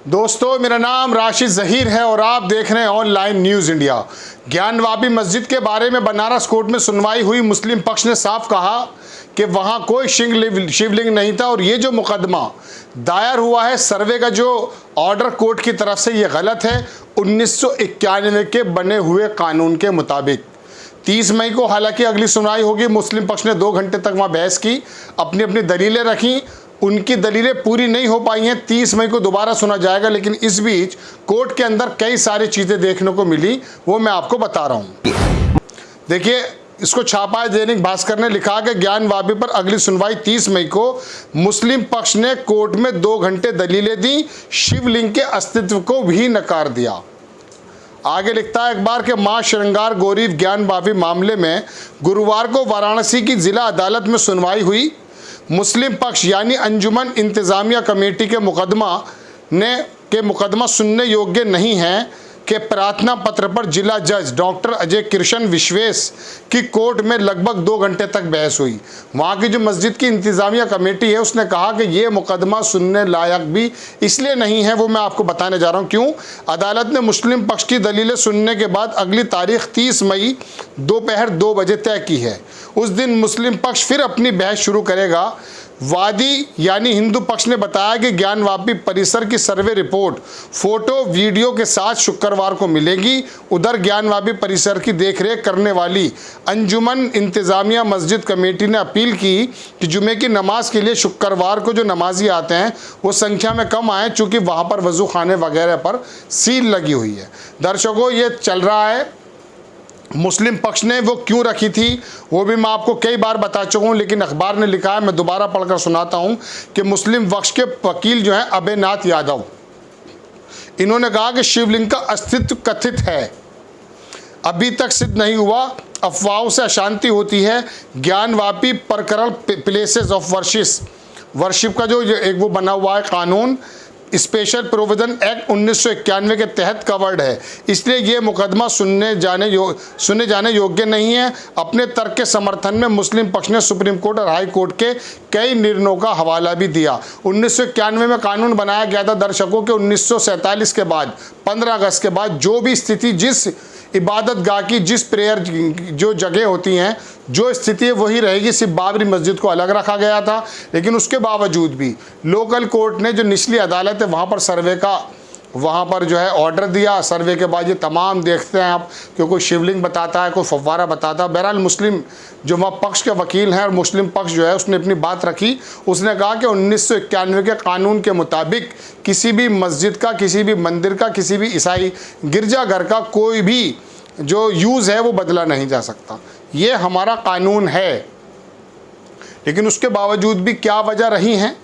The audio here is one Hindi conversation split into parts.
दोस्तों, मेरा नाम राशिद ज़हीर है और आप देख रहे हैं ऑनलाइन न्यूज़ इंडिया। ज्ञानवापी मस्जिद के बारे में बनारस कोर्ट में सुनवाई हुई। मुस्लिम पक्ष ने साफ कहा कि वहां कोई शिवलिंग नहीं था और ये जो मुकदमा दायर हुआ है, सर्वे का जो ऑर्डर कोर्ट की तरफ से ये गलत है 1991 के बने हुए कानून के मुताबिक। 30 मई को हालांकि अगली सुनवाई होगी। मुस्लिम पक्ष ने 2 घंटे तक वहाँ बहस की, अपनी अपनी दलीलें रखी। उनकी दलीलें पूरी नहीं हो पाई हैं। 30 मई को दोबारा सुना जाएगा, लेकिन इस बीच कोर्ट के अंदर कई सारी चीज़ें देखने को मिली, वो मैं आपको बता रहा हूँ। देखिए, इसको छापा है दैनिक भास्कर ने, लिखा कि ज्ञानवापी पर अगली सुनवाई 30 मई को। मुस्लिम पक्ष ने कोर्ट में 2 घंटे दलीलें दी, शिवलिंग के अस्तित्व को भी नकार दिया। आगे लिखता है अखबार के मां श्रृंगार गौरी ज्ञानवापी मामले में गुरुवार को वाराणसी की जिला अदालत में सुनवाई हुई। मुस्लिम पक्ष यानी अंजुमन इंतजामिया कमेटी के मुकदमा सुनने योग्य नहीं है के प्रार्थना पत्र पर जिला जज डॉक्टर अजय कृष्ण विश्वेश की कोर्ट में लगभग 2 घंटे तक बहस हुई। वहाँ की जो मस्जिद की इंतजामिया कमेटी है, उसने कहा कि ये मुकदमा सुनने लायक भी इसलिए नहीं है, वो मैं आपको बताने जा रहा हूँ क्यों। अदालत ने मुस्लिम पक्ष की दलीलें सुनने के बाद अगली तारीख 30 मई दोपहर 2 बजे तय की है। उस दिन मुस्लिम पक्ष फिर अपनी बहस शुरू करेगा। वादी यानी हिंदू पक्ष ने बताया कि ज्ञानवापी परिसर की सर्वे रिपोर्ट फोटो वीडियो के साथ शुक्रवार को मिलेगी। उधर ज्ञानवापी परिसर की देखरेख करने वाली अंजुमन इंतजामिया मस्जिद कमेटी ने अपील की कि जुमे की नमाज के लिए शुक्रवार को जो नमाजी आते हैं वो संख्या में कम आए, चूँकि वहाँ पर वजू खाने वगैरह पर सील लगी हुई है। दर्शकों, ये चल रहा है। मुस्लिम पक्ष ने वो क्यों रखी थी वो भी मैं आपको कई बार बता चुका हूँ, लेकिन अखबार ने लिखा है, मैं दोबारा पढ़कर सुनाता हूँ कि मुस्लिम पक्ष के वकील जो हैं अभयनाथ यादव, इन्होंने कहा कि शिवलिंग का अस्तित्व कथित है, अभी तक सिद्ध नहीं हुआ, अफवाहों से अशांति होती है। ज्ञानवापी प्रकरण प्लेसेस ऑफ वर्शिप का जो एक वो बना हुआ है कानून, स्पेशल प्रोविजन एक्ट 1991 के तहत कवर्ड है, इसलिए ये मुकदमा सुने जाने योग्य नहीं है। अपने तर्क के समर्थन में मुस्लिम पक्ष ने सुप्रीम कोर्ट और हाई कोर्ट के कई निर्णयों का हवाला भी दिया। 1991 में कानून बनाया गया था दर्शकों के 1947 के बाद 15 अगस्त के बाद जो भी स्थिति, जिस इबादत गाह की, जिस प्रेयर जो जगह होती हैं, जो स्थिति है वही रहेगी। सिर्फ बाबरी मस्जिद को अलग रखा गया था, लेकिन उसके बावजूद भी लोकल कोर्ट ने जो निचली अदालत है वहाँ पर सर्वे का जो है ऑर्डर दिया। सर्वे के बाद ये तमाम देखते हैं आप कि कोई शिवलिंग बताता है, कोई फव्वारा बताता है। बहरहाल मुस्लिम जो वहाँ पक्ष के वकील हैं और मुस्लिम पक्ष जो है उसने अपनी बात रखी। उसने कहा कि 1991 के कानून के मुताबिक किसी भी मस्जिद का, किसी भी मंदिर का, किसी भी ईसाई गिरजाघर का कोई भी जो यूज़ है वो बदला नहीं जा सकता। ये हमारा कानून है, लेकिन उसके बावजूद भी क्या वजह रही हैं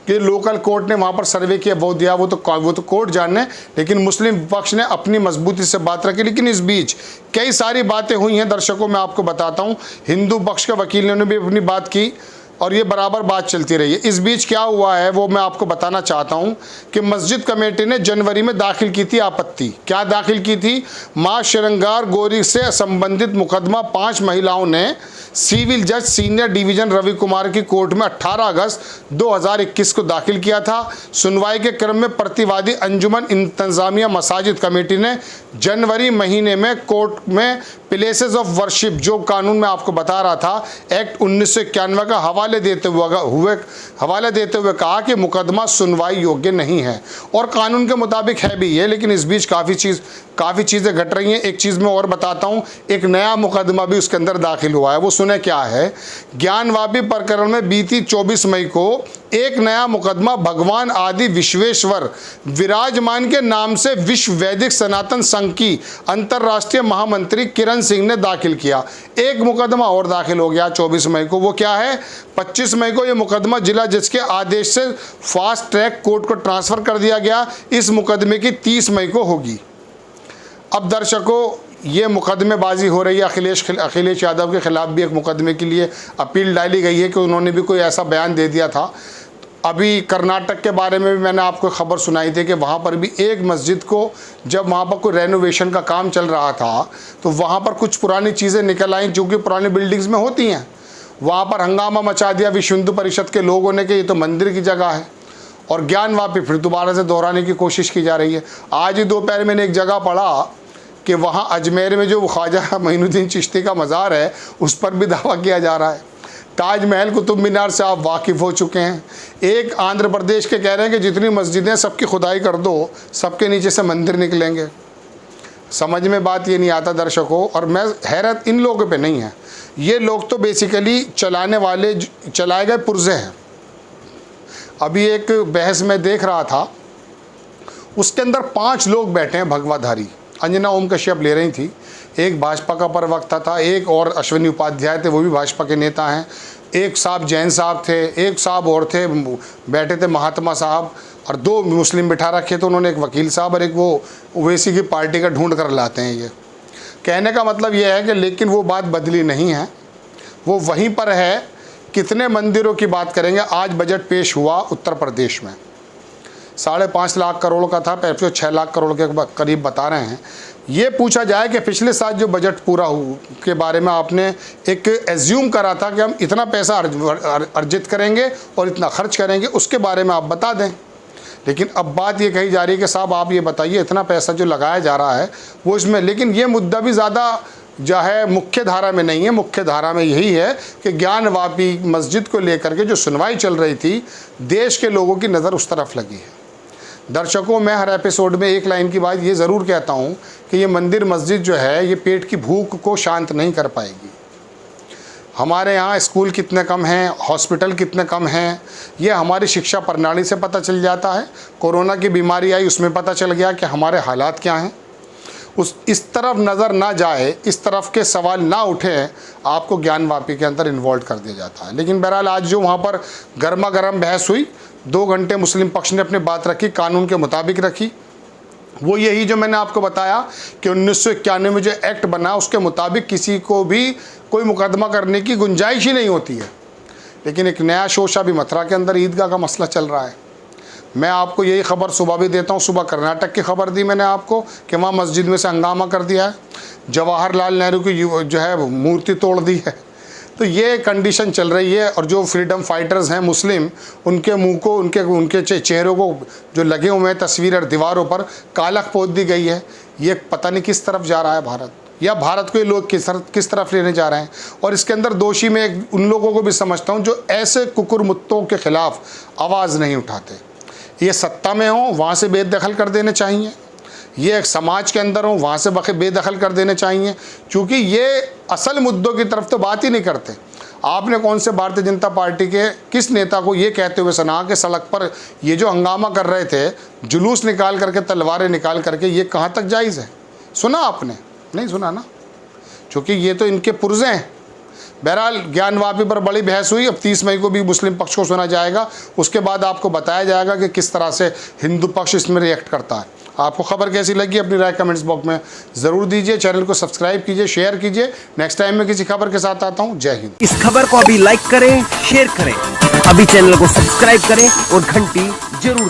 कि लोकल कोर्ट ने वहाँ पर सर्वे किया, वो दिया, वो तो कोर्ट जाने। लेकिन मुस्लिम पक्ष ने अपनी मजबूती से बात रखी। लेकिन इस बीच कई सारी बातें हुई हैं दर्शकों, मैं आपको बताता हूँ। हिंदू पक्ष के वकीलों ने भी अपनी बात की और ये बराबर बात चलती रही है। इस बीच क्या हुआ है वो मैं आपको बताना चाहता हूँ कि मस्जिद कमेटी ने जनवरी में दाखिल की थी आपत्ति। क्या दाखिल की थी? मां श्रृंगार गौरी से संबंधित मुकदमा 5 महिलाओं ने सिविल जज सीनियर डिवीजन रवि कुमार की कोर्ट में 18 अगस्त 2021 को दाखिल किया था। सुनवाई के क्रम में प्रतिवादी अंजुमन इंतजामिया मसाजिद कमेटी ने जनवरी महीने में कोर्ट में प्लेसेस ऑफ वर्शिप, जो कानून में आपको बता रहा था, एक्ट 1991 का हवाले देते हुए कहा कि मुकदमा सुनवाई योग्य नहीं है और कानून के मुताबिक है भी ये। लेकिन इस बीच काफ़ी चीज़ें घट रही हैं। एक चीज़ मैं और बताता हूँ, एक नया मुकदमा भी उसके अंदर दाखिल हुआ है। वो सुने क्या है? ज्ञानवापी प्रकरण में बीती 24 मई को एक नया मुकदमा भगवान आदि विश्वेश्वर विराजमान के नाम से विश्व वैदिक सनातन संघ की अंतर्राष्ट्रीय महामंत्री किरण सिंह ने दाखिल किया। एक मुकदमा और दाखिल हो गया 24 मई को। वो क्या है? 25 मई को ये मुकदमा जिला जज के आदेश से फास्ट ट्रैक कोर्ट को ट्रांसफ़र कर दिया गया। इस मुकदमे की 30 मई को होगी। अब दर्शकों, ये मुकदमेबाजी हो रही है। अखिलेश यादव के खिलाफ भी एक मुकदमे के लिए अपील डाली गई है कि उन्होंने भी कोई ऐसा बयान दे दिया था। अभी कर्नाटक के बारे में भी मैंने आपको खबर सुनाई थी कि वहाँ पर भी एक मस्जिद को, जब वहाँ पर कोई रेनोवेशन का काम चल रहा था तो वहाँ पर कुछ पुरानी चीज़ें निकल आईं जो कि पुरानी बिल्डिंग्स में होती हैं। वहाँ पर हंगामा मचा दिया विश्व हिंदू परिषद के लोगों ने कि ये तो मंदिर की जगह है और ज्ञानवापी फिर दोबारा से दोहराने की कोशिश की जा रही है। आज ही दोपहर मैंने एक जगह पढ़ा कि वहाँ अजमेर में जो ख्वाजा मोइनुद्दीन चिश्ती का मज़ार है उस पर भी दावा किया जा रहा है। ताजमहल कुतुब मीनार से आप वाकिफ़ हो चुके हैं। एक आंध्र प्रदेश के कह रहे हैं कि जितनी मस्जिदें सबकी खुदाई कर दो, सबके नीचे से मंदिर निकलेंगे। समझ में बात ये नहीं आता दर्शकों, और मैं हैरत इन लोगों पे नहीं है, ये लोग तो बेसिकली चलाने वाले चलाए गए पुर्जे हैं। अभी एक बहस में देख रहा था, उसके अंदर 5 लोग बैठे हैं भगवाधारी। अंजना ओम कश्यप ले रही थी, एक भाजपा का प्रवक्ता था, एक और अश्विनी उपाध्याय थे, वो भी भाजपा के नेता हैं, एक साहब जैन साहब थे, एक साहब और थे बैठे थे महात्मा साहब, और 2 मुस्लिम बिठा रखे थे उन्होंने, एक वकील साहब और एक वो ओवैसी की पार्टी का ढूंढ कर लाते हैं। ये कहने का मतलब ये है कि लेकिन वो बात बदली नहीं है, वो वहीं पर है। कितने मंदिरों की बात करेंगे। आज बजट पेश हुआ उत्तर प्रदेश में, 5.5 लाख करोड़ का था, 6 लाख करोड़ के करीब बता रहे हैं। ये पूछा जाए कि पिछले साल जो बजट पूरा हुआ के बारे में आपने एक एज्यूम करा था कि हम इतना पैसा अर्जित करेंगे और इतना खर्च करेंगे, उसके बारे में आप बता दें। लेकिन अब बात ये कही जा रही है कि साहब आप ये बताइए इतना पैसा जो लगाया जा रहा है वो इसमें, लेकिन ये मुद्दा भी ज़्यादा जो है मुख्य धारा में नहीं है। मुख्य धारा में यही है कि ज्ञानवापी मस्जिद को लेकर के जो सुनवाई चल रही थी, देश के लोगों की नज़र उस तरफ लगी है। दर्शकों, मैं हर एपिसोड में एक लाइन की बात ये ज़रूर कहता हूँ कि ये मंदिर मस्जिद जो है ये पेट की भूख को शांत नहीं कर पाएगी। हमारे यहाँ स्कूल कितने कम हैं, हॉस्पिटल कितने कम हैं, ये हमारी शिक्षा प्रणाली से पता चल जाता है। कोरोना की बीमारी आई, उसमें पता चल गया कि हमारे हालात क्या हैं। इस तरफ नज़र ना जाए, इस तरफ के सवाल ना उठे, आपको ज्ञानवापी के अंदर इन्वॉल्व कर दिया जाता है। लेकिन बहरहाल आज जो वहाँ पर गर्मा गर्म बहस हुई, 2 घंटे मुस्लिम पक्ष ने अपनी बात रखी, कानून के मुताबिक रखी। वो यही जो मैंने आपको बताया कि 1991 में जो एक्ट बना उसके मुताबिक किसी को भी कोई मुकदमा करने की गुंजाइश ही नहीं होती है। लेकिन एक नया शोश अभी मथुरा के अंदर ईदगाह का मसला चल रहा है। मैं आपको यही खबर सुबह भी देता हूँ। सुबह कर्नाटक की खबर दी मैंने आपको कि वहाँ मस्जिद में से हंगामा कर दिया है, जवाहरलाल नेहरू की जो है मूर्ति तोड़ दी है। तो ये कंडीशन चल रही है। और जो फ्रीडम फाइटर्स हैं मुस्लिम, उनके मुंह को, उनके चेहरों को जो लगे हुए हैं तस्वीर और दीवारों पर कालख पोत दी गई है। ये पता नहीं किस तरफ जा रहा है भारत, या भारत को ये लोग किस तरफ लेने जा रहे हैं। और इसके अंदर दोषी मैं उन लोगों को भी समझता हूँ जो ऐसे कुकुर मुत्तों के ख़िलाफ़ आवाज़ नहीं उठाते। ये सत्ता में हो वहाँ से बेदखल कर देने चाहिए, ये एक समाज के अंदर हो वहाँ से बेदखल कर देने चाहिए, क्योंकि ये असल मुद्दों की तरफ तो बात ही नहीं करते। आपने कौन से भारतीय जनता पार्टी के किस नेता को ये कहते हुए सुना कि सड़क पर ये जो हंगामा कर रहे थे, जुलूस निकाल करके, तलवारें निकाल करके, ये कहाँ तक जायज़ है? सुना आपने? नहीं सुना ना, क्योंकि ये तो इनके पुर्जे हैं। बहरहाल ज्ञानवापी पर बड़ी बहस हुई। अब 30 मई को भी मुस्लिम पक्ष को सुना जाएगा, उसके बाद आपको बताया जाएगा कि किस तरह से हिंदू पक्ष इसमें रिएक्ट करता है। आपको खबर कैसी लगी अपनी राय कमेंट्स बॉक्स में ज़रूर दीजिए। चैनल को सब्सक्राइब कीजिए, शेयर कीजिए। नेक्स्ट टाइम मैं किसी खबर के साथ आता हूँ। जय हिंद। इस खबर को अभी लाइक करें, शेयर करें, अभी चैनल को सब्सक्राइब करें और घंटी जरूर दबाएं।